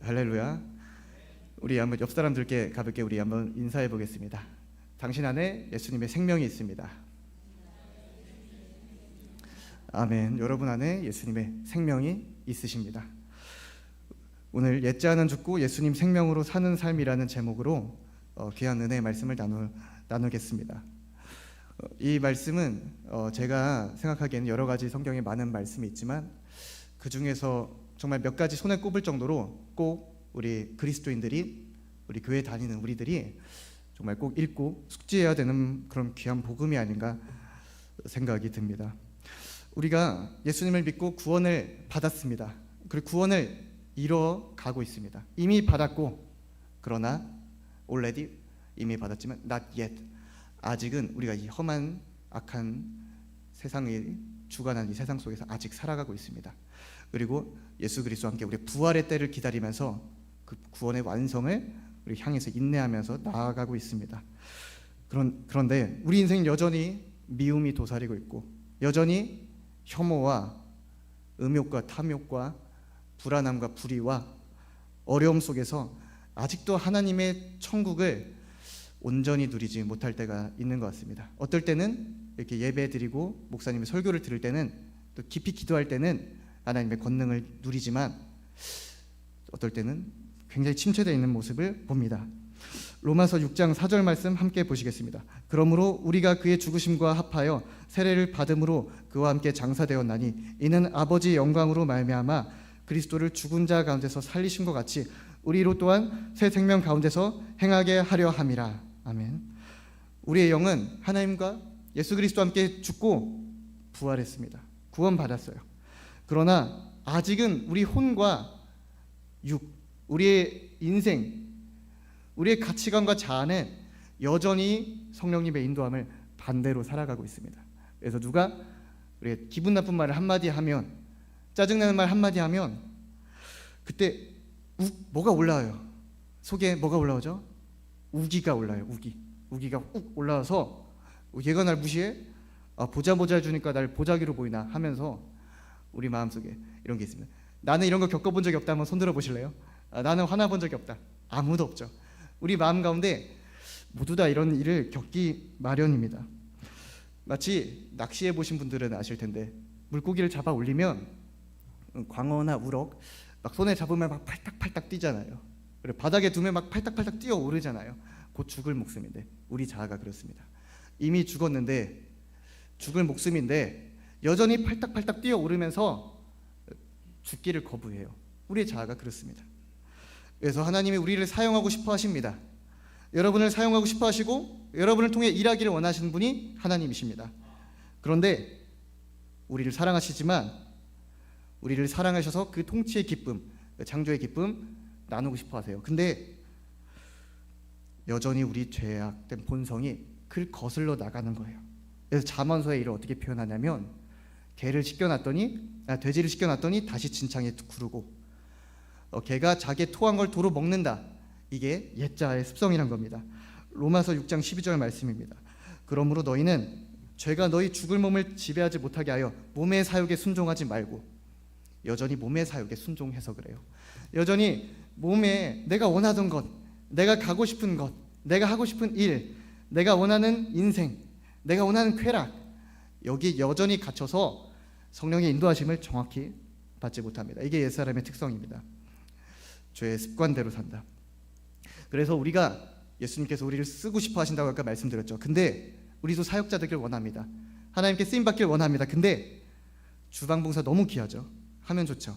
할렐루야. 우리 한번 옆 사람들께 가볍게 우리 한번 인사해 보겠습니다. 당신 안에 예수님의 생명이 있습니다. 아멘. 여러분 안에 예수님의 생명이 있으십니다. 오늘 옛자는 죽고 예수님 생명으로 사는 삶이라는 제목으로 귀한 은혜의 말씀을 나누겠습니다. 이 말씀은 제가 생각하기에는 여러 가지 성경에 많은 말씀이 있지만 그 중에서 정말 몇 가지 손에 꼽을 정도로 꼭 우리 그리스도인들이, 우리 교회 다니는 우리들이 정말 꼭 읽고 숙지해야 되는 그런 귀한 복음이 아닌가 생각이 듭니다. 우리가 예수님을 믿고 구원을 받았습니다. 그리고 구원을 이뤄가고 있습니다. 이미 받았고, 그러나 already 이미 받았지만 not yet, 아직은 우리가 이 험한 악한 세상이 주관하는 이 세상 속에서 아직 살아가고 있습니다. 그리고 예수 그리스도와 함께 우리 부활의 때를 기다리면서 그 구원의 완성을 우리 향해서 인내하면서 나아가고 있습니다. 그런데 우리 인생은 여전히 미움이 도사리고 있고, 여전히 혐오와 음욕과 탐욕과 불안함과 불의와 어려움 속에서 아직도 하나님의 천국을 온전히 누리지 못할 때가 있는 것 같습니다. 어떨 때는 이렇게 예배 드리고 목사님의 설교를 들을 때는, 또 깊이 기도할 때는 하나님의 권능을 누리지만 어떨 때는 굉장히 침체되어 있는 모습을 봅니다. 로마서 6장 4절 말씀 함께 보시겠습니다. 그러므로 우리가 그의 죽으심과 합하여 세례를 받음으로 그와 함께 장사되었나니 이는 아버지의 영광으로 말미암아 그리스도를 죽은 자 가운데서 살리신 것 같이 우리로 또한 새 생명 가운데서 행하게 하려 함이라. 아멘. 우리의 영은 하나님과 예수 그리스도와 함께 죽고 부활했습니다. 구원받았어요. 그러나 아직은 우리 혼과 육, 우리의 인생, 우리의 가치관과 자아는 여전히 성령님의 인도함을 반대로 살아가고 있습니다. 그래서 누가 우리가 기분 나쁜 말을 한마디 하면, 짜증나는 말 한마디 하면 그때 뭐가 올라와요. 속에 뭐가 올라오죠? 우기가 올라요. 우기가 욱 올라와서 얘가 날 무시해? 보자 해주니까 날 보자기로 보이나 하면서 우리 마음속에 이런 게 있습니다. 나는 이런 거 겪어본 적이 없다. 한번 손들어 보실래요? 나는 화나본 적이 없다. 아무도 없죠. 우리 마음 가운데 모두 다 이런 일을 겪기 마련입니다. 마치 낚시해 보신 분들은 아실 텐데, 물고기를 잡아 올리면 광어나 우럭 막 손에 잡으면 막 팔딱팔딱 뛰잖아요. 그리고 바닥에 두면 막 팔딱팔딱 뛰어 오르잖아요. 곧 죽을 목숨인데 우리 자아가 그렇습니다. 이미 죽었는데, 죽을 목숨인데 여전히 팔딱팔딱 뛰어 오르면서 죽기를 거부해요. 우리의 자아가 그렇습니다. 그래서 하나님이 우리를 사용하고 싶어 하십니다. 여러분을 사용하고 싶어 하시고 여러분을 통해 일하기를 원하시는 분이 하나님이십니다. 그런데 우리를 사랑하시지만 우리를 사랑하셔서 그 통치의 기쁨, 창조의 기쁨 나누고 싶어 하세요. 근데 여전히 우리 죄악된 본성이 그를 거슬러 나가는 거예요. 그래서 잠언서에 이를 어떻게 표현하냐면, 돼지를 씻겨놨더니 다시 진창에 구르고 개가 자기의 토한 걸 도로 먹는다. 이게 옛자의 습성이란 겁니다. 로마서 6장 12절 말씀입니다. 그러므로 너희는 죄가 너희 죽을 몸을 지배하지 못하게 하여 몸의 사욕에 순종하지 말고, 여전히 몸의 사욕에 순종해서 그래요. 여전히 몸에 내가 원하던 것, 내가 가고 싶은 것, 내가 하고 싶은 일, 내가 원하는 인생, 내가 원하는 쾌락, 여기 여전히 갇혀서 성령의 인도하심을 정확히 받지 못합니다. 이게 옛사람의 특성입니다. 죄의 습관대로 산다. 그래서 우리가, 예수님께서 우리를 쓰고 싶어 하신다고 아까 말씀드렸죠. 근데 우리도 사역자 되길 원합니다. 하나님께 쓰임받길 원합니다. 근데 주방봉사 너무 귀하죠. 하면 좋죠.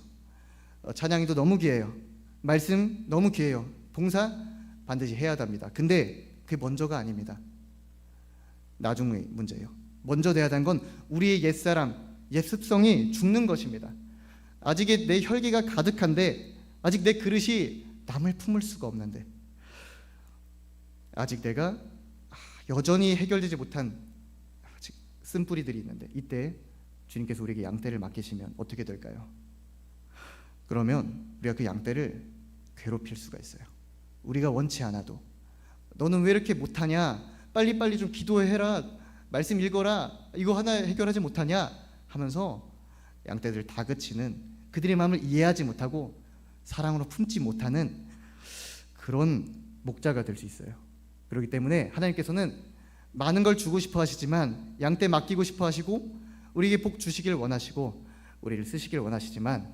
찬양이도 너무 귀해요. 말씀 너무 귀해요. 봉사 반드시 해야 합니다. 근데 그게 먼저가 아닙니다. 나중의 문제예요. 먼저 돼야 하는 건 우리의 옛사람, 옛습성이 죽는 것입니다. 아직 내 혈기가 가득한데, 아직 내 그릇이 남을 품을 수가 없는데, 아직 내가 여전히 해결되지 못한 아직 쓴뿌리들이 있는데, 이때 주님께서 우리에게 양떼를 맡기시면 어떻게 될까요? 그러면 우리가 그 양떼를 괴롭힐 수가 있어요. 우리가 원치 않아도, 너는 왜 이렇게 못하냐, 빨리빨리 좀 기도해라, 말씀 읽어라, 이거 하나 해결하지 못하냐 하면서 양떼들을 다그치는, 그들의 마음을 이해하지 못하고 사랑으로 품지 못하는 그런 목자가 될 수 있어요. 그렇기 때문에 하나님께서는 많은 걸 주고 싶어 하시지만, 양떼 맡기고 싶어 하시고, 우리에게 복 주시길 원하시고 우리를 쓰시길 원하시지만,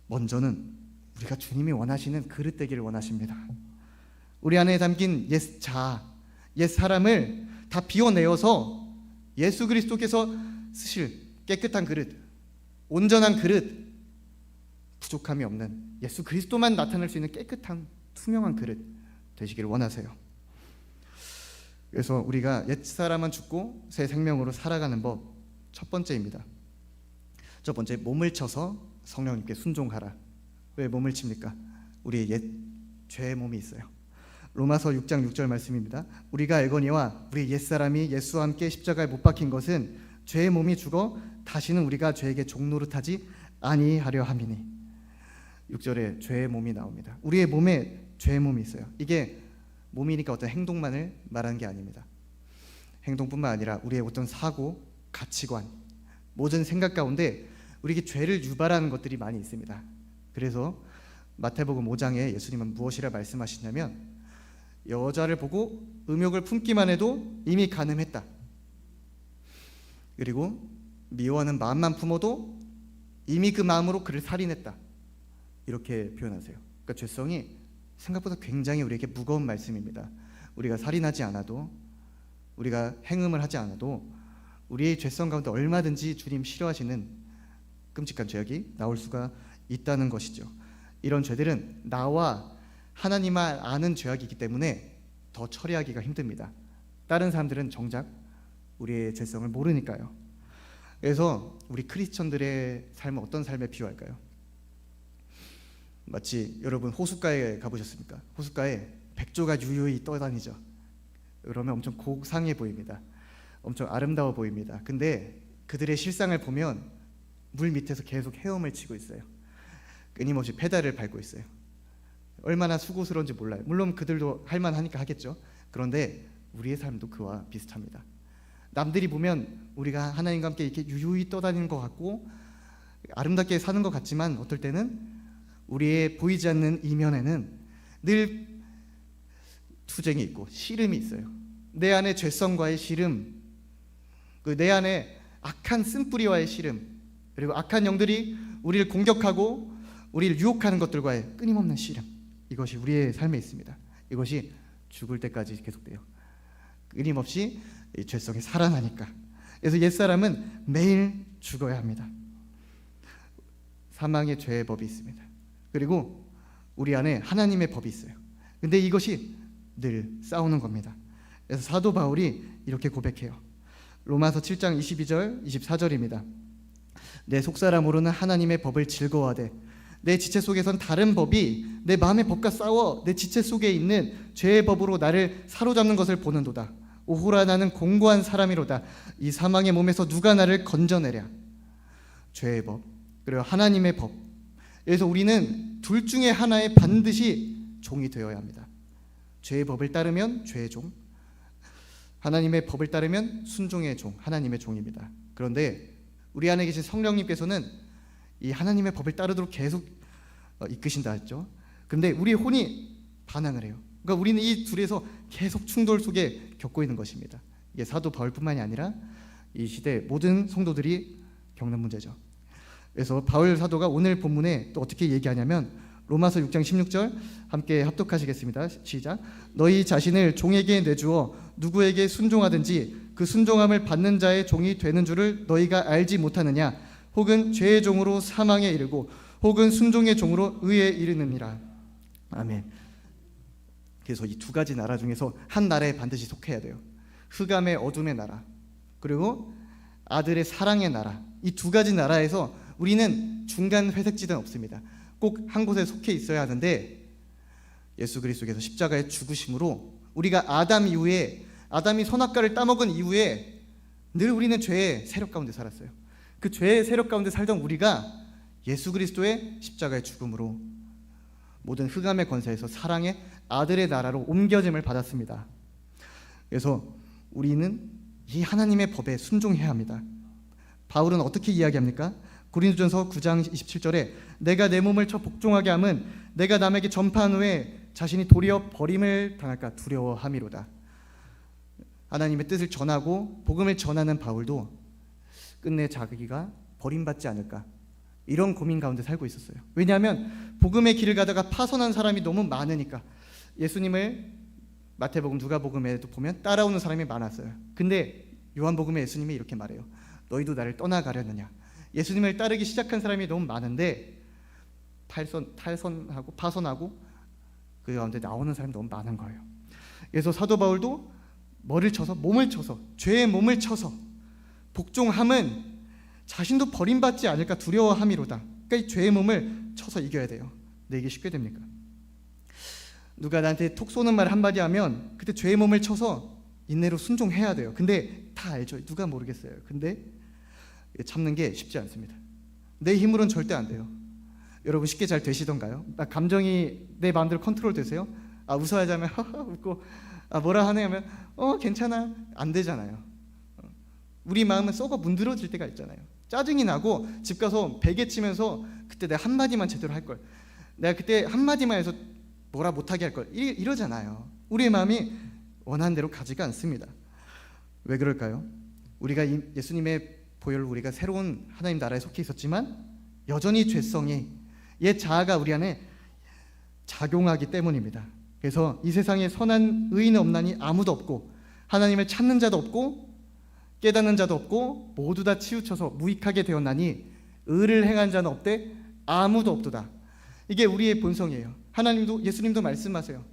먼저는 우리가 주님이 원하시는 그릇 되기를 원하십니다. 우리 안에 담긴 옛 자아, 옛 사람을 다 비워내어서 예수 그리스도께서 쓰실 깨끗한 그릇, 온전한 그릇, 부족함이 없는 예수 그리스도만 나타낼 수 있는 깨끗한 투명한 그릇 되시기를 원하세요. 그래서 우리가 옛 사람은 죽고 새 생명으로 살아가는 법, 첫 번째입니다. 첫 번째, 몸을 쳐서 성령님께 순종하라. 왜 몸을 칩니까? 우리의 옛 죄의 몸이 있어요. 로마서 6장 6절 말씀입니다. 우리가 알거니와 우리 옛사람이 예수와 함께 십자가에 못 박힌 것은 죄의 몸이 죽어 다시는 우리가 죄에게 종노릇하지 아니하려 함이니. 6절에 죄의 몸이 나옵니다. 우리의 몸에 죄의 몸이 있어요. 이게 몸이니까 어떤 행동만을 말하는 게 아닙니다. 행동뿐만 아니라 우리의 어떤 사고, 가치관, 모든 생각 가운데 우리에게 죄를 유발하는 것들이 많이 있습니다. 그래서 마태복음 5장에 예수님은 무엇이라 말씀하시냐면, 여자를 보고 음욕을 품기만 해도 이미 간음했다. 그리고 미워하는 마음만 품어도 이미 그 마음으로 그를 살인했다. 이렇게 표현하세요. 그러니까 죄성이 생각보다 굉장히 우리에게 무거운 말씀입니다. 우리가 살인하지 않아도, 우리가 행음을 하지 않아도 우리의 죄성 가운데 얼마든지 주님 싫어하시는 끔찍한 죄악이 나올 수가 있다는 것이죠. 이런 죄들은 나와 하나님만 아는 죄악이기 때문에 더 처리하기가 힘듭니다. 다른 사람들은 정작 우리의 죄성을 모르니까요. 그래서 우리 크리스천들의 삶은 어떤 삶에 비유할까요? 마치 여러분 호숫가에 가보셨습니까? 호숫가에 백조가 유유히 떠다니죠. 그러면 엄청 고상해 보입니다. 엄청 아름다워 보입니다. 근데 그들의 실상을 보면 물 밑에서 계속 헤엄을 치고 있어요. 끊임없이 페달을 밟고 있어요. 얼마나 수고스러운지 몰라요. 물론 그들도 할만하니까 하겠죠. 그런데 우리의 삶도 그와 비슷합니다. 남들이 보면 우리가 하나님과 함께 이렇게 유유히 떠다니는 것 같고 아름답게 사는 것 같지만, 어떨 때는 우리의 보이지 않는 이면에는 늘 투쟁이 있고 시름이 있어요. 내 안에 죄성과의 시름, 내 안에 악한 쓴뿌리와의 시름, 그리고 악한 영들이 우리를 공격하고 우리를 유혹하는 것들과의 끊임없는 시름, 이것이 우리의 삶에 있습니다. 이것이 죽을 때까지 계속돼요. 끊임없이 이 죄성이 살아나니까. 그래서 옛사람은 매일 죽어야 합니다. 사망의 죄의 법이 있습니다. 그리고 우리 안에 하나님의 법이 있어요. 근데 이것이 늘 싸우는 겁니다. 그래서 사도 바울이 이렇게 고백해요. 로마서 7장 22절 24절입니다. 내 속사람으로는 하나님의 법을 즐거워하되 내 지체 속에선 다른 법이 내 마음의 법과 싸워 내 지체 속에 있는 죄의 법으로 나를 사로잡는 것을 보는도다. 오호라, 나는 공고한 사람이로다. 이 사망의 몸에서 누가 나를 건져내랴. 죄의 법 그리고 하나님의 법. 그래서 우리는 둘 중에 하나에 반드시 종이 되어야 합니다. 죄의 법을 따르면 죄의 종, 하나님의 법을 따르면 순종의 종, 하나님의 종입니다. 그런데 우리 안에 계신 성령님께서는 이 하나님의 법을 따르도록 계속 이끄신다 했죠. 근데 우리의 혼이 반항을 해요. 그러니까 우리는 이 둘에서 계속 충돌 속에 겪고 있는 것입니다. 이게 사도 바울뿐만이 아니라 이 시대 모든 성도들이 겪는 문제죠. 그래서 바울 사도가 오늘 본문에 또 어떻게 얘기하냐면, 로마서 6장 16절 함께 합독하시겠습니다. 시작. 너희 자신을 종에게 내주어 누구에게 순종하든지 그 순종함을 받는 자의 종이 되는 줄을 너희가 알지 못하느냐. 혹은 죄의 종으로 사망에 이르고 혹은 순종의 종으로 의에 이르느니라. 아멘. 그래서 이 두 가지 나라 중에서 한 나라에 반드시 속해야 돼요. 흑암의 어둠의 나라, 그리고 아들의 사랑의 나라. 이 두 가지 나라에서 우리는 중간 회색지대는 없습니다. 꼭 한 곳에 속해 있어야 하는데, 예수 그리스도께서 십자가의 죽으심으로 우리가 아담 이후에, 아담이 선악과를 따먹은 이후에 늘 우리는 죄의 세력 가운데 살았어요. 그 죄의 세력 가운데 살던 우리가 예수 그리스도의 십자가의 죽음으로 모든 흑암의 권세에서 사랑의 아들의 나라로 옮겨짐을 받았습니다. 그래서 우리는 이 하나님의 법에 순종해야 합니다. 바울은 어떻게 이야기합니까? 고린도전서 9장 27절에 내가 내 몸을 쳐 복종하게 함은 내가 남에게 전파한 후에 자신이 도리어 버림을 당할까 두려워함이로다. 하나님의 뜻을 전하고 복음을 전하는 바울도 끝내 자기가 버림받지 않을까 이런 고민 가운데 살고 있었어요. 왜냐하면 복음의 길을 가다가 파선한 사람이 너무 많으니까. 예수님을 마태복음, 누가복음에도 보면 따라오는 사람이 많았어요. 근데 요한복음에 예수님이 이렇게 말해요. 너희도 나를 떠나가려느냐. 예수님을 따르기 시작한 사람이 너무 많은데 탈선하고 파선하고 그 가운데 나오는 사람이 너무 많은 거예요. 그래서 사도 바울도 뭐를 쳐서, 몸을 쳐서, 죄의 몸을 쳐서 복종함은 자신도 버림받지 않을까 두려워함이로다. 그러니까 이 죄의 몸을 쳐서 이겨야 돼요. 근데 이게 쉽게 됩니까? 누가 나한테 톡 쏘는 말 한마디 하면 그때 죄의 몸을 쳐서 인내로 순종해야 돼요. 근데 다 알죠. 누가 모르겠어요. 근데 참는 게 쉽지 않습니다. 내 힘으로는 절대 안 돼요. 여러분 쉽게 잘 되시던가요? 감정이 내 마음대로 컨트롤 되세요? 웃어야자면 웃고 뭐라 하냐면 괜찮아 안 되잖아요. 우리 마음은 썩어 문드러질 때가 있잖아요. 짜증이 나고 집 가서 베개 치면서 그때 내가 한마디만 제대로 할 걸, 내가 그때 한마디만 해서 뭐라 못하게 할 걸, 이러잖아요. 우리의 마음이 원하는 대로 가지가 않습니다. 왜 그럴까요? 우리가 예수님의 보혈로 우리가 새로운 하나님 나라에 속해 있었지만 여전히 죄성이, 옛 자아가 우리 안에 작용하기 때문입니다. 그래서 이 세상에 선한 의인은 없나니 아무도 없고 하나님을 찾는 자도 없고 깨닫는 자도 없고 모두 다 치우쳐서 무익하게 되었나니 의를 행한 자는 없되 아무도 없도다. 이게 우리의 본성이에요. 하나님도, 예수님도 말씀하세요.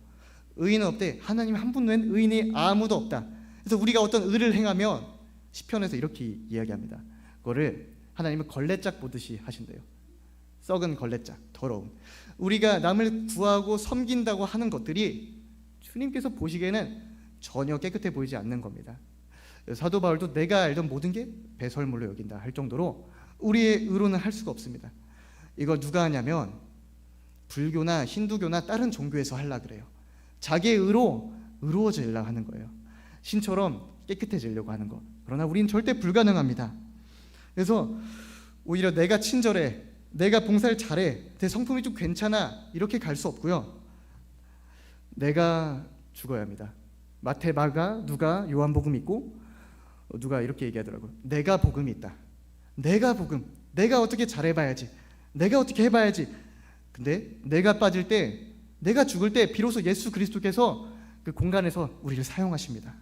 의인은 없대. 하나님 한 분 외엔 의인이 아무도 없다. 그래서 우리가 어떤 의를 행하면 시편에서 이렇게 이야기합니다. 그거를 하나님은 걸레짝 보듯이 하신대요. 썩은 걸레짝, 더러움. 우리가 남을 구하고 섬긴다고 하는 것들이 주님께서 보시기에는 전혀 깨끗해 보이지 않는 겁니다. 사도 바울도 내가 알던 모든 게 배설물로 여긴다 할 정도로 우리의 의로는 할 수가 없습니다. 이거 누가 하냐면 불교나 힌두교나 다른 종교에서 하려고 그래요. 자기의 의로 의로워지려고 하는 거예요. 신처럼 깨끗해지려고 하는 거. 그러나 우리는 절대 불가능합니다. 그래서 오히려 내가 친절해, 내가 봉사를 잘해, 내 성품이 좀 괜찮아, 이렇게 갈 수 없고요. 내가 죽어야 합니다. 마태, 마가, 누가, 요한복음 있고 누가 이렇게 얘기하더라고요. 내가 복음이 있다. 내가 복음, 내가 어떻게 잘해봐야지, 내가 어떻게 해봐야지. 근데 내가 빠질 때, 내가 죽을 때 비로소 예수 그리스도께서 그 공간에서 우리를 사용하십니다.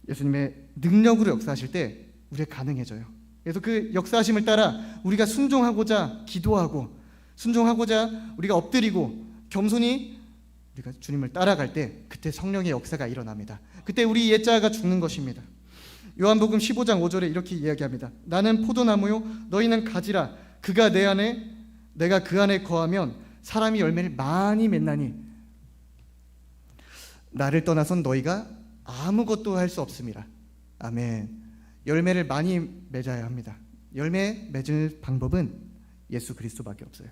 예수님의 능력으로 역사하실 때 우리가 가능해져요. 그래서 그 역사하심을 따라 우리가 순종하고자 기도하고, 순종하고자 우리가 엎드리고 겸손히 우리가 주님을 따라갈 때 그때 성령의 역사가 일어납니다. 그때 우리 옛자아가 죽는 것입니다. 요한복음 15장 5절에 이렇게 이야기합니다. 나는 포도나무요 너희는 가지라. 그가 내 안에, 내가 그 안에 거하면 사람이 열매를 많이 맺나니 나를 떠나선 너희가 아무것도 할 수 없습니다. 아멘. 열매를 많이 맺어야 합니다. 열매 맺을 방법은 예수 그리스도밖에 없어요.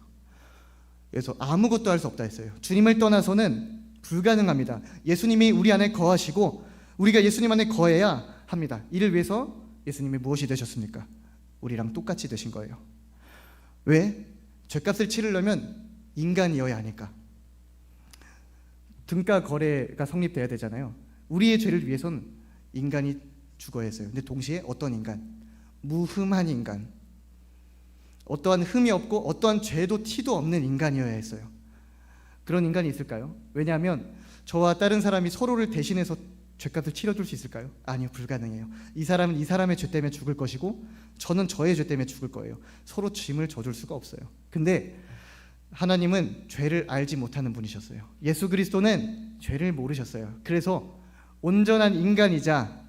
그래서 아무것도 할 수 없다 했어요. 주님을 떠나서는 불가능합니다. 예수님이 우리 안에 거하시고 우리가 예수님 안에 거해야 합니다. 이를 위해서 예수님이 무엇이 되셨습니까? 우리랑 똑같이 되신 거예요. 왜? 죄값을 치르려면 인간이어야 하니까. 등가 거래가 성립돼야 되잖아요. 우리의 죄를 위해서는 인간이 죽어야 했어요. 근데 동시에 어떤 인간? 무흠한 인간, 어떠한 흠이 없고 어떠한 죄도 티도 없는 인간이어야 했어요. 그런 인간이 있을까요? 왜냐하면 저와 다른 사람이 서로를 대신해서 죄값을 치러줄 수 있을까요? 아니요, 불가능해요. 이 사람은 이 사람의 죄 때문에 죽을 것이고 저는 저의 죄 때문에 죽을 거예요. 서로 짐을 져줄 수가 없어요. 근데 하나님은 죄를 알지 못하는 분이셨어요. 예수 그리스도는 죄를 모르셨어요. 그래서 온전한 인간이자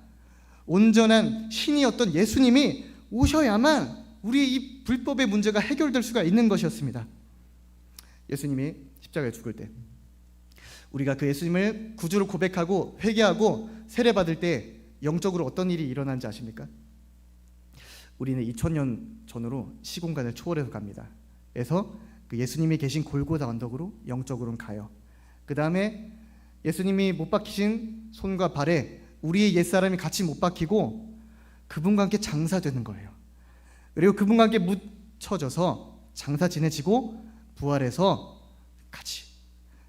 온전한 신이었던 예수님이 오셔야만 우리 이 불법의 문제가 해결될 수가 있는 것이었습니다. 예수님이 십자가에 죽을 때 우리가 그 예수님을 구주로 고백하고 회개하고 세례받을 때 영적으로 어떤 일이 일어난지 아십니까? 우리는 2000년 전으로 시공간을 초월해서 갑니다. 그래서 그 예수님이 계신 골고다 언덕으로 영적으로는 가요. 그 다음에 예수님이 못 박히신 손과 발에 우리의 옛사람이 같이 못 박히고 그분과 함께 장사되는 거예요. 그리고 그분과 함께 묻혀져서 장사 지내지고 부활해서 같이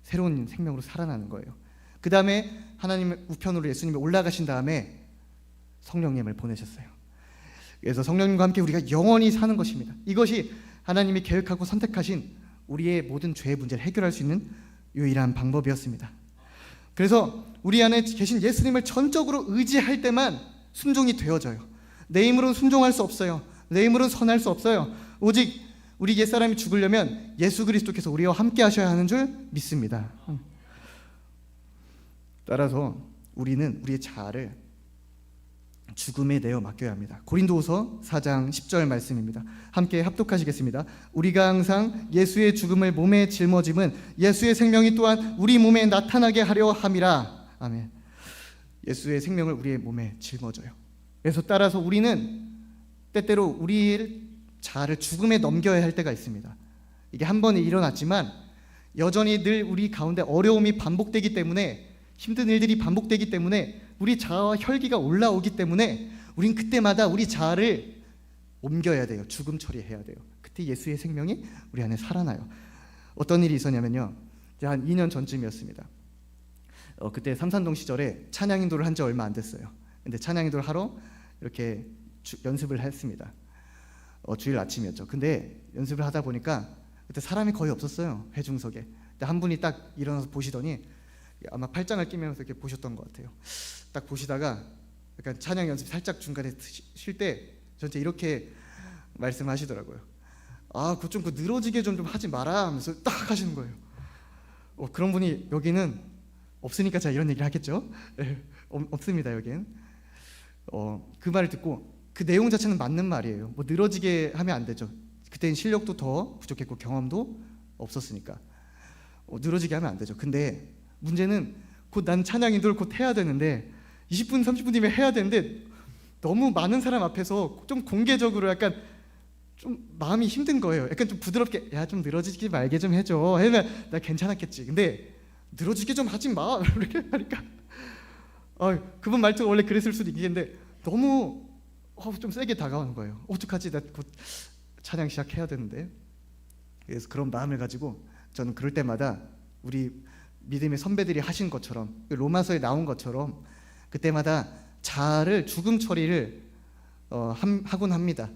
새로운 생명으로 살아나는 거예요. 그 다음에 하나님 우편으로 예수님이 올라가신 다음에 성령님을 보내셨어요. 그래서 성령님과 함께 우리가 영원히 사는 것입니다. 이것이 하나님이 계획하고 선택하신 우리의 모든 죄의 문제를 해결할 수 있는 유일한 방법이었습니다. 그래서 우리 안에 계신 예수님을 전적으로 의지할 때만 순종이 되어져요. 내 힘으로는 순종할 수 없어요. 내 힘으로는 선할 수 없어요. 오직 우리 옛사람이 죽으려면 예수 그리스도께서 우리와 함께 하셔야 하는 줄 믿습니다. 따라서 우리는 우리의 자아를 죽음에 내어 맡겨야 합니다. 고린도후서 4장 10절 말씀입니다. 함께 합독하시겠습니다. 우리가 항상 예수의 죽음을 몸에 짊어짐은 예수의 생명이 또한 우리 몸에 나타나게 하려 함이라. 아멘. 예수의 생명을 우리의 몸에 짊어져요. 그래서 따라서 우리는 때때로 우리의 자아를 죽음에 넘겨야 할 때가 있습니다. 이게 한 번에 일어났지만 여전히 늘 우리 가운데 어려움이 반복되기 때문에, 힘든 일들이 반복되기 때문에, 우리 자아와 혈기가 올라오기 때문에 우린 그때마다 우리 자아를 옮겨야 돼요. 죽음 처리해야 돼요. 그때 예수의 생명이 우리 안에 살아나요. 어떤 일이 있었냐면요, 한 2년 전쯤이었습니다. 그때 삼산동 시절에 찬양 인도를 한 지 얼마 안 됐어요. 근데 찬양 인도를 하러 이렇게 연습을 했습니다. 주일 아침이었죠. 근데 연습을 하다 보니까 그때 사람이 거의 없었어요. 회중석에. 근데 한 분이 딱 일어나서 보시더니 아마 팔짱을 끼면서 이렇게 보셨던 것 같아요. 딱 보시다가 약간 찬양 연습 살짝 중간에 쉴 때 전체 이렇게 말씀하시더라고요. 아, 그거 좀 늘어지게 좀 하지 마라 하면서 딱 하시는 거예요. 그런 분이 여기는 없으니까 제가 이런 얘기를 하겠죠. 없습니다, 여기는. 그 말을 듣고 그 내용 자체는 맞는 말이에요. 뭐 늘어지게 하면 안 되죠. 그때는 실력도 더 부족했고 경험도 없었으니까 늘어지게 하면 안 되죠. 근데 문제는 곧 난 찬양 인도를 곧 해야 되는데 20분 30분 뒤면 해야 되는데 너무 많은 사람 앞에서 좀 공개적으로 약간 좀 마음이 힘든 거예요. 약간 좀 부드럽게 야, 좀 늘어지지 말게 좀 해줘 하면 나 괜찮았겠지. 근데 늘어지게 좀 하지 마 이렇게 하니까 그분 말투가 원래 그랬을 수도 있겠는데 너무 좀 세게 다가오는 거예요. 어떡하지, 나 곧 찬양 시작해야 되는데. 그래서 그런 마음을 가지고 저는 그럴 때마다 우리 믿음의 선배들이 하신 것처럼, 로마서에 나온 것처럼 그때마다 자아를 죽음 처리를 하곤 합니다.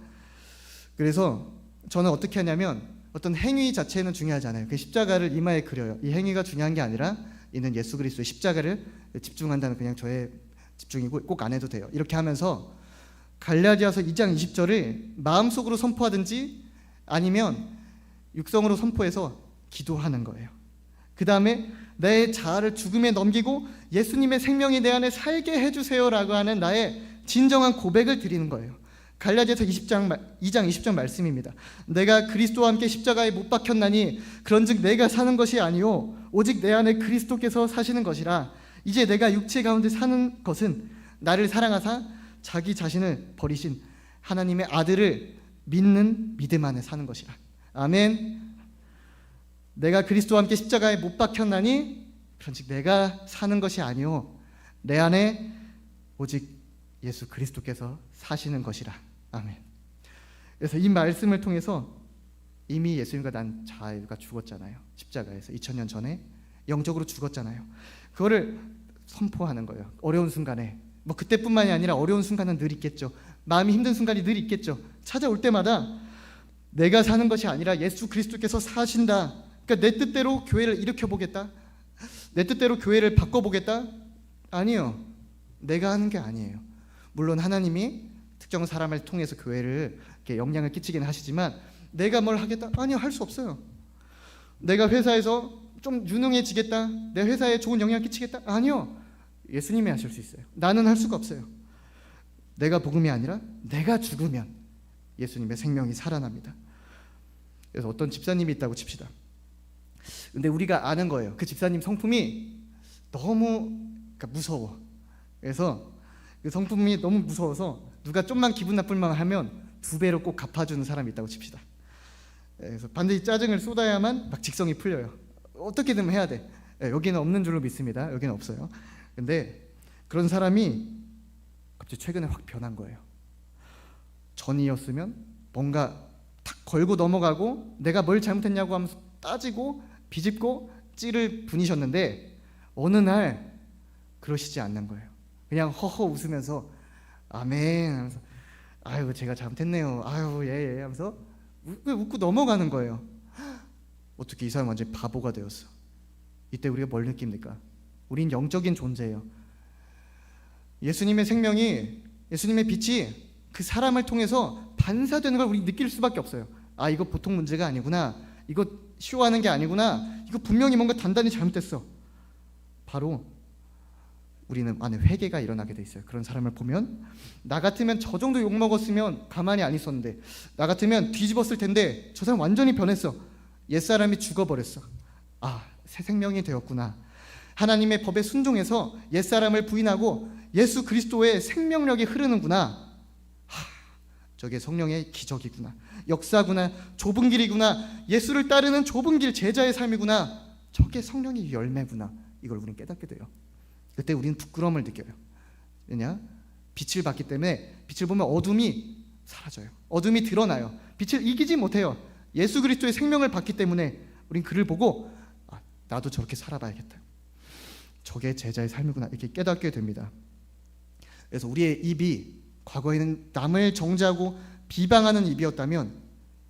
그래서 저는 어떻게 하냐면 어떤 행위 자체는 중요하지 않아요. 그 십자가를 이마에 그려요. 이 행위가 중요한 게 아니라 이는 예수 그리스도의 십자가를 집중한다는 그냥 저의 집중이고 꼭 안 해도 돼요. 이렇게 하면서 갈라디아서 2장 20절을 마음속으로 선포하든지 아니면 육성으로 선포해서 기도하는 거예요. 그 다음에 내 자아를 죽음에 넘기고 예수님의 생명이 내 안에 살게 해주세요라고 하는 나의 진정한 고백을 드리는 거예요. 갈라디아서 2장 20절 말씀입니다. 내가 그리스도와 함께 십자가에 못 박혔나니 그런즉 내가 사는 것이 아니요 오직 내 안에 그리스도께서 사시는 것이라. 이제 내가 육체 가운데 사는 것은 나를 사랑하사 자기 자신을 버리신 하나님의 아들을 믿는 믿음 안에 사는 것이라. 아멘. 내가 그리스도와 함께 십자가에 못 박혔나니 그런즉 내가 사는 것이 아니요 내 안에 오직 예수 그리스도께서 사시는 것이라. 아멘. 그래서 이 말씀을 통해서 이미 예수님과 난 자아가 죽었잖아요. 십자가에서 2000년 전에 영적으로 죽었잖아요. 그거를 선포하는 거예요. 어려운 순간에, 뭐 그때뿐만이 아니라 어려운 순간은 늘 있겠죠. 마음이 힘든 순간이 늘 있겠죠. 찾아올 때마다 내가 사는 것이 아니라 예수 그리스도께서 사신다. 그러니까 내 뜻대로 교회를 일으켜보겠다, 내 뜻대로 교회를 바꿔보겠다? 아니요. 내가 하는 게 아니에요. 물론 하나님이 특정 사람을 통해서 교회를 이렇게 영향을 끼치긴 하시지만 내가 뭘 하겠다? 아니요, 할 수 없어요. 내가 회사에서 좀 유능해지겠다, 내 회사에 좋은 영향을 끼치겠다? 아니요. 예수님이 하실 수 있어요. 나는 할 수가 없어요. 내가 복음이 아니라 내가 죽으면 예수님의 생명이 살아납니다. 그래서 어떤 집사님이 있다고 칩시다. 근데 우리가 아는 거예요. 그 집사님 성품이 너무 무서워. 그래서 그 성품이 너무 무서워서 누가 좀만 기분 나쁠 만 하면 2배로 꼭 갚아주는 사람이 있다고 칩시다. 그래서 반드시 짜증을 쏟아야만 막 직성이 풀려요. 어떻게든 해야 돼. 여기는 없는 줄로 믿습니다. 여기는 없어요. 근데 그런 사람이 갑자기 최근에 확 변한 거예요. 전이었으면 뭔가 탁 걸고 넘어가고 내가 뭘 잘못했냐고 하면서 따지고 비집고 찌를 분이셨는데 어느 날 그러시지 않는 거예요. 그냥 허허 웃으면서 아멘 하면서 아유 제가 잘못했네요. 아유 예 하면서 웃고 넘어가는 거예요. 어떻게 이 사람 완전히 바보가 되었어. 이때 우리가 뭘 느낍니까? 우린 영적인 존재예요. 예수님의 생명이, 예수님의 빛이 그 사람을 통해서 반사되는 걸 우리 느낄 수밖에 없어요. 아 이거 보통 문제가 아니구나. 이거 쇼하는 게 아니구나. 이거 분명히 뭔가 단단히 잘못됐어. 바로 우리는 안에 회개가 일어나게 돼 있어요. 그런 사람을 보면 나 같으면 저 정도 욕먹었으면 가만히 안 있었는데, 나 같으면 뒤집었을 텐데 저 사람 완전히 변했어. 옛사람이 죽어버렸어. 아 새 생명이 되었구나. 하나님의 법에 순종해서 옛사람을 부인하고 예수 그리스도의 생명력이 흐르는구나. 저게 성령의 기적이구나. 역사구나. 좁은 길이구나. 예수를 따르는 좁은 길 제자의 삶이구나. 저게 성령의 열매구나. 이걸 우리는 깨닫게 돼요. 그때 우리는 부끄러움을 느껴요. 왜냐? 빛을 받기 때문에 빛을 보면 어둠이 사라져요. 어둠이 드러나요. 빛을 이기지 못해요. 예수 그리스도의 생명을 받기 때문에 우린 그를 보고 아, 나도 저렇게 살아봐야겠다. 저게 제자의 삶이구나. 이렇게 깨닫게 됩니다. 그래서 우리의 입이 과거에는 남을 정죄하고 비방하는 입이었다면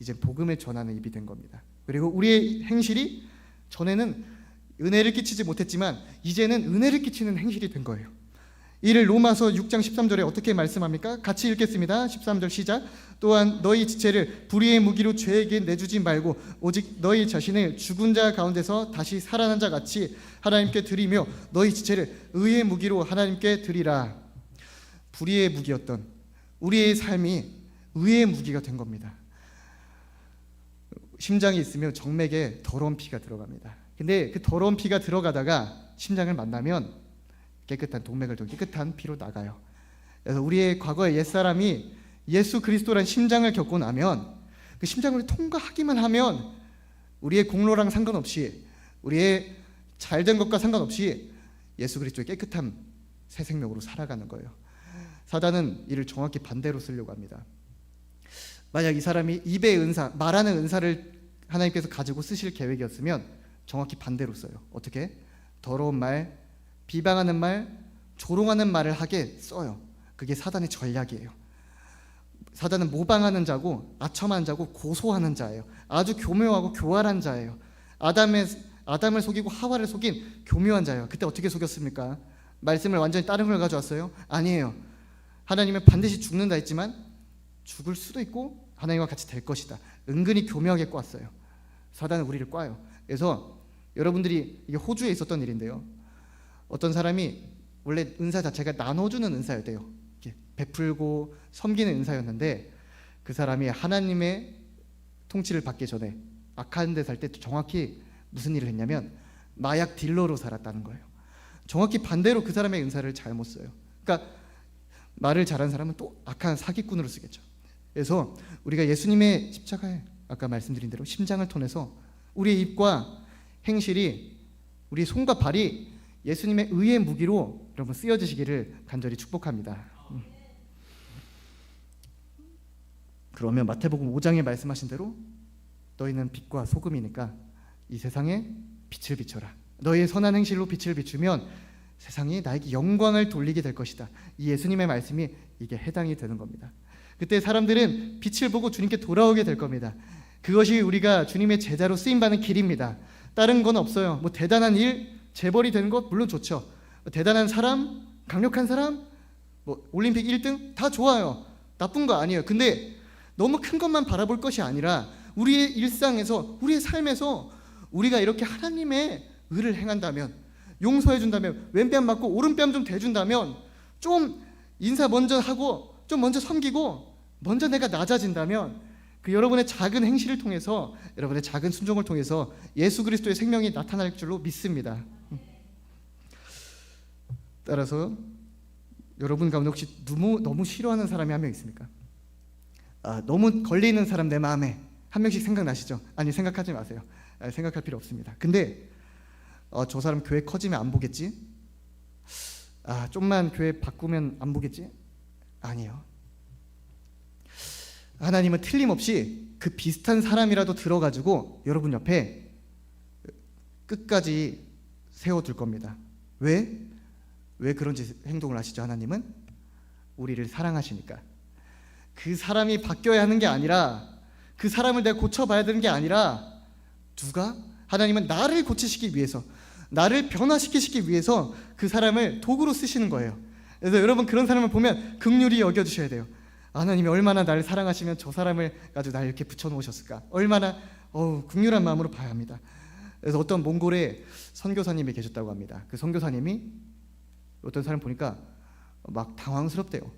이제 복음을 전하는 입이 된 겁니다. 그리고 우리의 행실이 전에는 은혜를 끼치지 못했지만 이제는 은혜를 끼치는 행실이 된 거예요. 이를 로마서 6장 13절에 어떻게 말씀합니까? 같이 읽겠습니다. 13절 시작. 또한 너희 지체를 불의의 무기로 죄에게 내주지 말고 오직 너희 자신을 죽은 자 가운데서 다시 살아난 자 같이 하나님께 드리며 너희 지체를 의의 무기로 하나님께 드리라. 불의의 무기였던 우리의 삶이 의의 무기가 된 겁니다. 심장이 있으면 정맥에 더러운 피가 들어갑니다. 근데 그 더러운 피가 들어가다가 심장을 만나면 깨끗한 동맥을 통해 깨끗한 피로 나가요. 그래서 우리의 과거의 옛사람이 예수 그리스도란 심장을 겪고 나면 그 심장을 통과하기만 하면 우리의 공로랑 상관없이 우리의 잘된 것과 상관없이 예수 그리스도의 깨끗한 새 생명으로 살아가는 거예요. 사단은 이를 정확히 반대로 쓰려고 합니다. 만약 이 사람이 입의 은사, 말하는 은사를 하나님께서 가지고 쓰실 계획이었으면 정확히 반대로 써요. 어떻게? 더러운 말, 비방하는 말, 조롱하는 말을 하게 써요. 그게 사단의 전략이에요. 사단은 모방하는 자고 아첨하는 자고 고소하는 자예요. 아주 교묘하고 교활한 자예요. 아담을 속이고 하와를 속인 교묘한 자예요. 그때 어떻게 속였습니까? 말씀을 완전히 다른 걸 가져왔어요? 아니에요. 하나님은 반드시 죽는다 했지만 죽을 수도 있고 하나님과 같이 될 것이다. 은근히 교묘하게 꽈어요. 사단은 우리를 꽈요. 그래서 여러분들이 이게 호주에 있었던 일인데요. 어떤 사람이 원래 은사 자체가 나눠주는 은사였대요. 이렇게 베풀고 섬기는 은사였는데 그 사람이 하나님의 통치를 받기 전에 악한 데 살 때 정확히 무슨 일을 했냐면 마약 딜러로 살았다는 거예요. 정확히 반대로 그 사람의 은사를 잘못 써요. 그러니까 말을 잘하는 사람은 또 악한 사기꾼으로 쓰겠죠. 그래서 우리가 예수님의 십자가에 아까 말씀드린 대로 심장을 통해서 우리의 입과 행실이 우리 손과 발이 예수님의 의의 무기로 여러분 쓰여지시기를 간절히 축복합니다. 그러면 마태복음 5장에 말씀하신 대로 너희는 빛과 소금이니까 이 세상에 빛을 비춰라. 너희의 선한 행실로 빛을 비추면 세상이 나에게 영광을 돌리게 될 것이다. 이 예수님의 말씀이 이게 해당이 되는 겁니다. 그때 사람들은 빛을 보고 주님께 돌아오게 될 겁니다. 그것이 우리가 주님의 제자로 쓰임받는 길입니다. 다른 건 없어요. 뭐 대단한 일, 재벌이 되는 것 물론 좋죠. 대단한 사람, 강력한 사람, 뭐 올림픽 1등 다 좋아요. 나쁜 거 아니에요. 근데 너무 큰 것만 바라볼 것이 아니라 우리의 일상에서, 우리의 삶에서 우리가 이렇게 하나님의 의를 행한다면, 용서해 준다면, 왼뺨 맞고 오른뺨 좀 대준다면, 좀 인사 먼저 하고 좀 먼저 섬기고 먼저 내가 낮아진다면 그 여러분의 작은 행실을 통해서, 여러분의 작은 순종을 통해서 예수 그리스도의 생명이 나타날 줄로 믿습니다. 따라서 여러분 가운데 혹시 너무 싫어하는 사람이 한 명 있습니까? 너무 걸리는 사람 내 마음에 한 명씩 생각나시죠? 아니 생각하지 마세요. 생각할 필요 없습니다. 근데 저 사람 교회 커지면 안 보겠지? 좀만 교회 바꾸면 안 보겠지? 아니에요. 하나님은 틀림없이 그 비슷한 사람이라도 들어가지고 여러분 옆에 끝까지 세워둘 겁니다. 왜 그런 행동을 하시죠? 하나님은 우리를 사랑하시니까. 그 사람이 바뀌어야 하는 게 아니라, 그 사람을 내가 고쳐봐야 되는 게 아니라, 하나님은 나를 고치시기 위해서, 나를 변화시키시기 위해서 그 사람을 도구로 쓰시는 거예요. 그래서 여러분 그런 사람을 보면 긍휼히 여겨주셔야 돼요. 하나님이 얼마나 나를 사랑하시면 저 사람을 가지고 날 이렇게 붙여놓으셨을까, 얼마나 긍휼한 마음으로 봐야 합니다. 그래서 어떤 몽골에 선교사님이 계셨다고 합니다. 그 선교사님이 어떤 사람 보니까 막 당황스럽대요.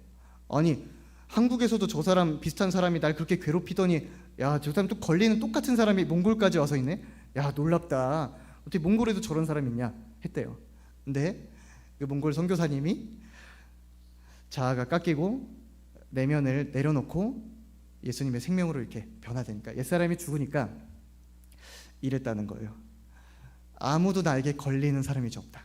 아니 한국에서도 저 사람 비슷한 사람이 날 그렇게 괴롭히더니 야, 저 사람 또 걸리는 똑같은 사람이 몽골까지 와서 있네. 야, 놀랍다. 어떻게 몽골에도 저런 사람 있냐 했대요. 근데 그 몽골 선교사님이 자아가 깎이고 내면을 내려놓고 예수님의 생명으로 이렇게 변화되니까, 옛사람이 죽으니까 이랬다는 거예요. 아무도 나에게 걸리는 사람이 이제 없다.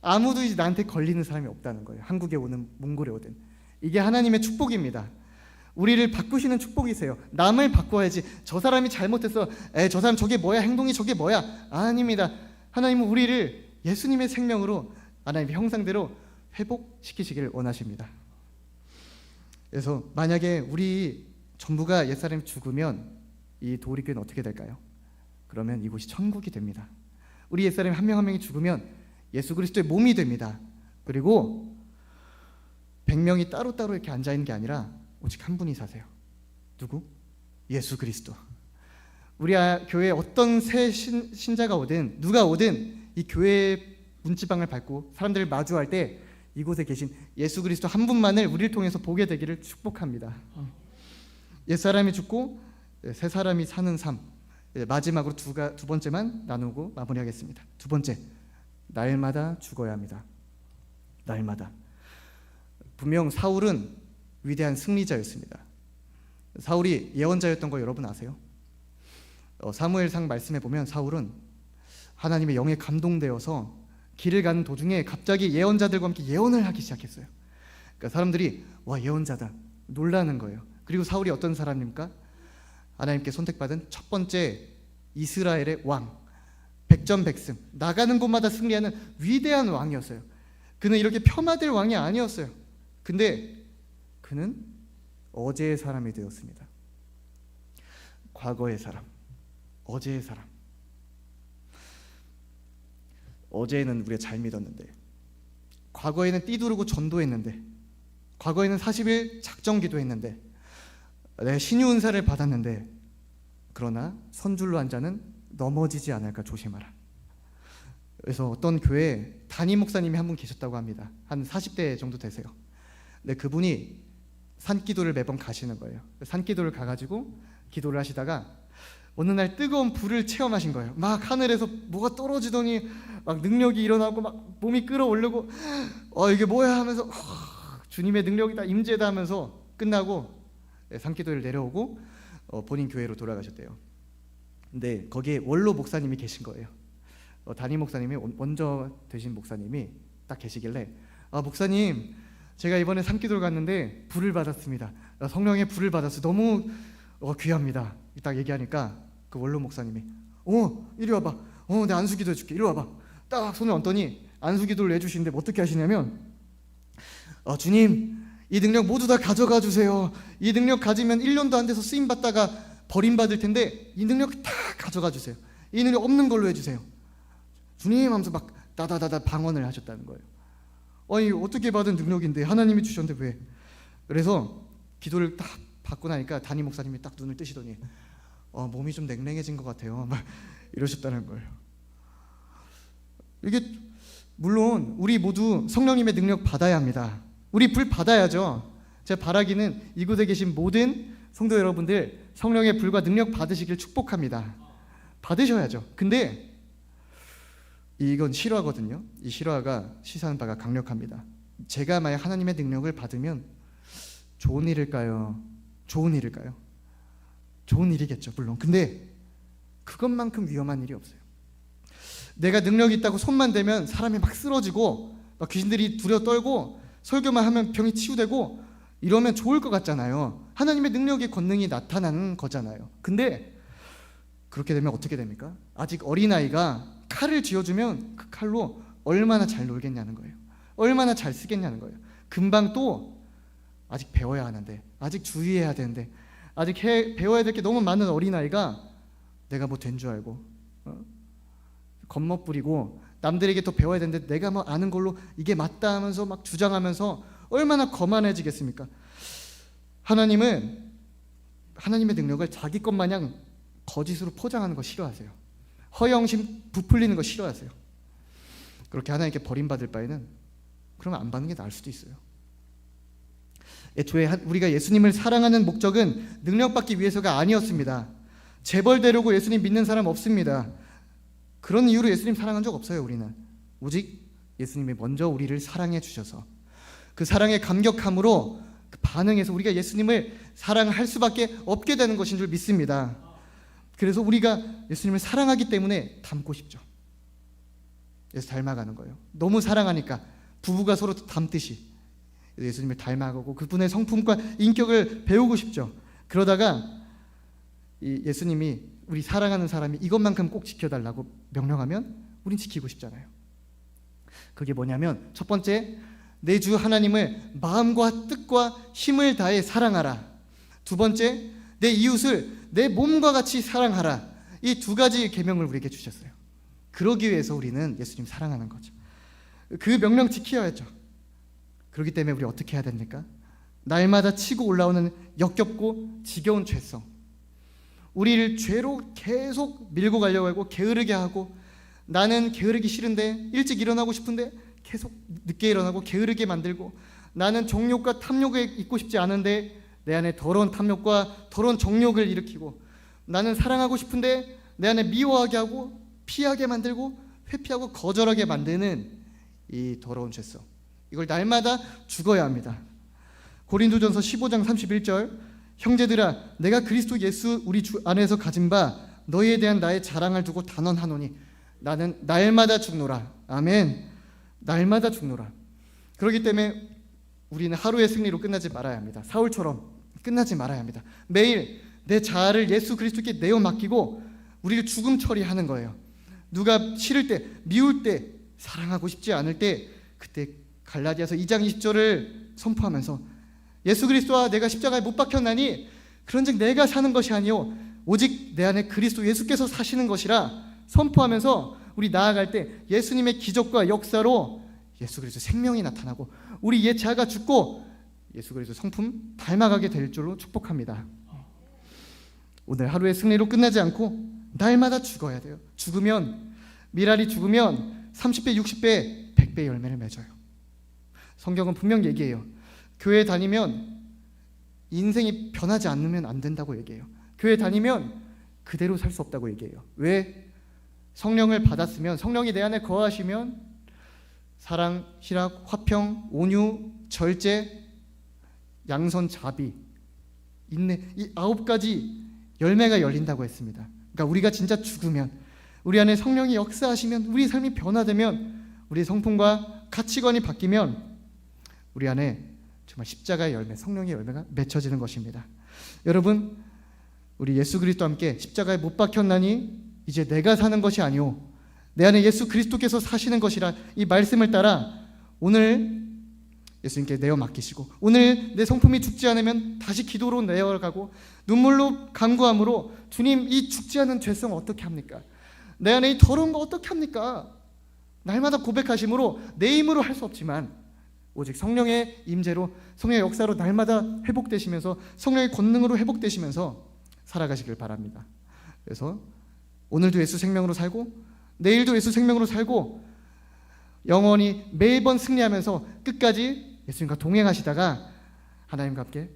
아무도 이제 나한테 걸리는 사람이 없다는 거예요. 한국에 오든 몽골에 오든. 이게 하나님의 축복입니다. 우리를 바꾸시는 축복이세요. 남을 바꿔야지, 저 사람이 잘못했어, 저 사람 저게 뭐야, 행동이 저게 뭐야, 아닙니다. 하나님은 우리를 예수님의 생명으로, 하나님의 형상대로 회복시키시기를 원하십니다. 그래서 만약에 우리 전부가 옛사람이 죽으면 이 도우리교회는 어떻게 될까요? 그러면 이곳이 천국이 됩니다. 우리 옛사람이 한 명 한 명이 죽으면 예수 그리스도의 몸이 됩니다. 그리고 100명이 따로따로 이렇게 앉아있는 게 아니라 오직 한 분이 사세요. 누구? 예수 그리스도. 우리 교회에 어떤 새 신자가 오든 누가 오든 이 교회 문지방을 밟고 사람들을 마주할 때 이곳에 계신 예수 그리스도 한 분만을 우리를 통해서 보게 되기를 축복합니다. 옛사람이 죽고 새 사람이 사는 삶. 마지막으로 두 번째만 나누고 마무리하겠습니다. 두 번째, 날마다 죽어야 합니다. 날마다. 분명 사울은 위대한 승리자였습니다. 사울이 예언자였던 거 여러분 아세요? 사무엘상 말씀에 보면 사울은 하나님의 영에 감동되어서 길을 가는 도중에 갑자기 예언자들과 함께 예언을 하기 시작했어요. 그러니까 사람들이 와, 예언자다 놀라는 거예요. 그리고 사울이 어떤 사람입니까? 하나님께 선택받은 첫 번째 이스라엘의 왕, 백전백승, 나가는 곳마다 승리하는 위대한 왕이었어요. 그는 이렇게 폄하될 왕이 아니었어요. 근데 그는 어제의 사람이 되었습니다. 과거의 사람, 어제의 사람. 어제는 우리가 잘 믿었는데, 과거에는 띠두르고 전도했는데, 과거에는 40일 작정 기도했는데, 내 신유 은사를 받았는데, 그러나 선줄로 한 자는 넘어지지 않을까 조심하라. 그래서 어떤 교회에 담임 목사님이 한 분 계셨다고 합니다. 한 40대 정도 되세요. 근데 그분이 산기도를 매번 가시는 거예요. 산기도를 가가지고 기도를 하시다가 어느 날 뜨거운 불을 체험하신 거예요. 막 하늘에서 뭐가 떨어지더니 막 능력이 일어나고 막 몸이 끌어오르고 이게 뭐야 하면서 주님의 능력이다, 임재다 하면서 끝나고 산기도를 내려오고 본인 교회로 돌아가셨대요. 근데 거기에 원로 목사님이 계신 거예요. 담임 목사님이 먼저 되신 목사님이 딱 계시길래 목사님, 제가 이번에 산기도를 갔는데 불을 받았습니다. 성령의 불을 받았어요. 너무 귀합니다. 딱 얘기하니까 그 원로 목사님이 이리 와봐. 내가 안수기도 해줄게. 이리 와봐. 딱 손을 얹더니 안수기도를 해주시는데 어떻게 하시냐면 주님, 이 능력 모두 다 가져가 주세요. 이 능력 가지면 1년도 안 돼서 쓰임받다가 버림받을 텐데 이 능력 다 가져가 주세요. 이 능력 없는 걸로 해주세요. 주님 하면서 막 다다다다 방언을 하셨다는 거예요. 어떻게 받은 능력인데 하나님이 주셨는데 왜? 그래서 기도를 딱 받고 나니까 담임 목사님이 딱 눈을 뜨시더니 몸이 좀 냉랭해진 것 같아요. 막 이러셨다는 거예요. 이게 물론 우리 모두 성령님의 능력 받아야 합니다. 우리 불 받아야죠. 제가 바라기는 이곳에 계신 모든 성도 여러분들 성령의 불과 능력 받으시길 축복합니다. 받으셔야죠. 근데 이건 실화거든요. 이 실화가 시사하는 바가 강력합니다. 제가 만약 하나님의 능력을 받으면 좋은 일일까요? 좋은 일일까요? 좋은 일이겠죠, 물론. 근데 그것만큼 위험한 일이 없어요. 내가 능력이 있다고 손만 대면 사람이 막 쓰러지고 막 귀신들이 두려 떨고 설교만 하면 병이 치유되고 이러면 좋을 것 같잖아요. 하나님의 능력의 권능이 나타나는 거잖아요. 근데 그렇게 되면 어떻게 됩니까? 아직 어린아이가 칼을 쥐어주면 그 칼로 얼마나 잘 놀겠냐는 거예요. 얼마나 잘 쓰겠냐는 거예요. 금방 또 아직 배워야 하는데, 아직 주의해야 되는데, 아직 배워야 될 게 너무 많은 어린아이가 내가 뭐 된 줄 알고 겁먹부리고 남들에게 또 배워야 되는데 내가 뭐 아는 걸로 이게 맞다 하면서 막 주장하면서 얼마나 거만해지겠습니까? 하나님은 하나님의 능력을 자기 것 마냥 거짓으로 포장하는 거 싫어하세요. 허영심 부풀리는 거 싫어하세요. 그렇게 하나님께 버림받을 바에는 그러면 안 받는 게 나을 수도 있어요. 애초에 우리가 예수님을 사랑하는 목적은 능력받기 위해서가 아니었습니다. 재벌되려고 예수님 믿는 사람 없습니다. 그런 이유로 예수님 사랑한 적 없어요. 우리는 오직 예수님이 먼저 우리를 사랑해 주셔서 그 사랑에 감격함으로 그 반응해서 우리가 예수님을 사랑할 수밖에 없게 되는 것인 줄 믿습니다. 그래서 우리가 예수님을 사랑하기 때문에 닮고 싶죠. 그래서 닮아가는 거예요. 너무 사랑하니까 부부가 서로 닮듯이 예수님을 닮아가고 그분의 성품과 인격을 배우고 싶죠. 그러다가 이 예수님이 우리 사랑하는 사람이 이것만큼 꼭 지켜달라고 명령하면 우린 지키고 싶잖아요. 그게 뭐냐면 첫 번째, 내 주 하나님을 마음과 뜻과 힘을 다해 사랑하라. 두 번째, 내 이웃을 내 몸과 같이 사랑하라. 이 두 가지 계명을 우리에게 주셨어요. 그러기 위해서 우리는 예수님 사랑하는 거죠. 그 명령 지켜야죠. 그렇기 때문에 우리 어떻게 해야 됩니까? 날마다 치고 올라오는 역겹고 지겨운 죄성, 우리를 죄로 계속 밀고 가려고 하고 게으르게 하고, 나는 게으르기 싫은데 일찍 일어나고 싶은데 계속 늦게 일어나고 게으르게 만들고, 나는 정욕과 탐욕에 있고 싶지 않은데 내 안에 더러운 탐욕과 더러운 정욕을 일으키고, 나는 사랑하고 싶은데 내 안에 미워하게 하고 피하게 만들고 회피하고 거절하게 만드는 이 더러운 죄성, 이걸 날마다 죽어야 합니다. 고린도전서 15장 31절, 형제들아 내가 그리스도 예수 우리 주 안에서 가진 바 너희에 대한 나의 자랑을 두고 단언하노니 나는 날마다 죽노라. 아멘. 날마다 죽노라. 그렇기 때문에 우리는 하루의 승리로 끝나지 말아야 합니다. 사울처럼 끝나지 말아야 합니다. 매일 내 자아를 예수 그리스도께 내어 맡기고 우리를 죽음 처리하는 거예요. 누가 싫을 때, 미울 때, 사랑하고 싶지 않을 때, 그때 갈라디아서 2장 20절을 선포하면서 예수 그리스도와 내가 십자가에 못 박혔나니 그런즉 내가 사는 것이 아니요 오직 내 안에 그리스도 예수께서 사시는 것이라 선포하면서 우리 나아갈 때 예수님의 기적과 역사로 예수 그리스도 생명이 나타나고 우리 옛 자아가 죽고 예수 그리스도 성품 닮아가게 될 줄로 축복합니다. 오늘 하루의 승리로 끝나지 않고 날마다 죽어야 돼요. 죽으면, 미랄이 죽으면 30배, 60배, 100배 열매를 맺어요. 성경은 분명 얘기해요. 교회 다니면 인생이 변하지 않으면 안 된다고 얘기해요. 교회 다니면 그대로 살 수 없다고 얘기해요. 왜? 성령을 받았으면, 성령이 내 안에 거하시면 사랑, 희락, 화평, 온유, 절제, 양선, 자비, 인내, 이 9가지 열매가 열린다고 했습니다. 그러니까 우리가 진짜 죽으면, 우리 안에 성령이 역사하시면, 우리 삶이 변화되면, 우리의 성품과 가치관이 바뀌면 우리 안에 정말 십자가의 열매, 성령의 열매가 맺혀지는 것입니다. 여러분, 우리 예수 그리스도와 함께 십자가에 못 박혔나니 이제 내가 사는 것이 아니오 내 안에 예수 그리스도께서 사시는 것이라, 이 말씀을 따라 오늘 예수님께 내어 맡기시고, 오늘 내 성품이 죽지 않으면 다시 기도로 내어가고 눈물로 간구함으로 주님, 이 죽지 않은 죄성 어떻게 합니까? 내 안에 이 더러운 거 어떻게 합니까? 날마다 고백하심으로 내 힘으로 할 수 없지만 오직 성령의 임재로, 성령의 역사로 날마다 회복되시면서 성령의 권능으로 회복되시면서 살아가시길 바랍니다. 그래서 오늘도 예수 생명으로 살고 내일도 예수 생명으로 살고 영원히 매번 승리하면서 끝까지 예수님과 동행하시다가 하나님과 함께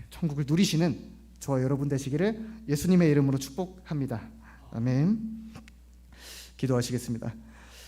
천국을 누리시는 저와 여러분 되시기를 예수님의 이름으로 축복합니다. 아멘. 기도하시겠습니다.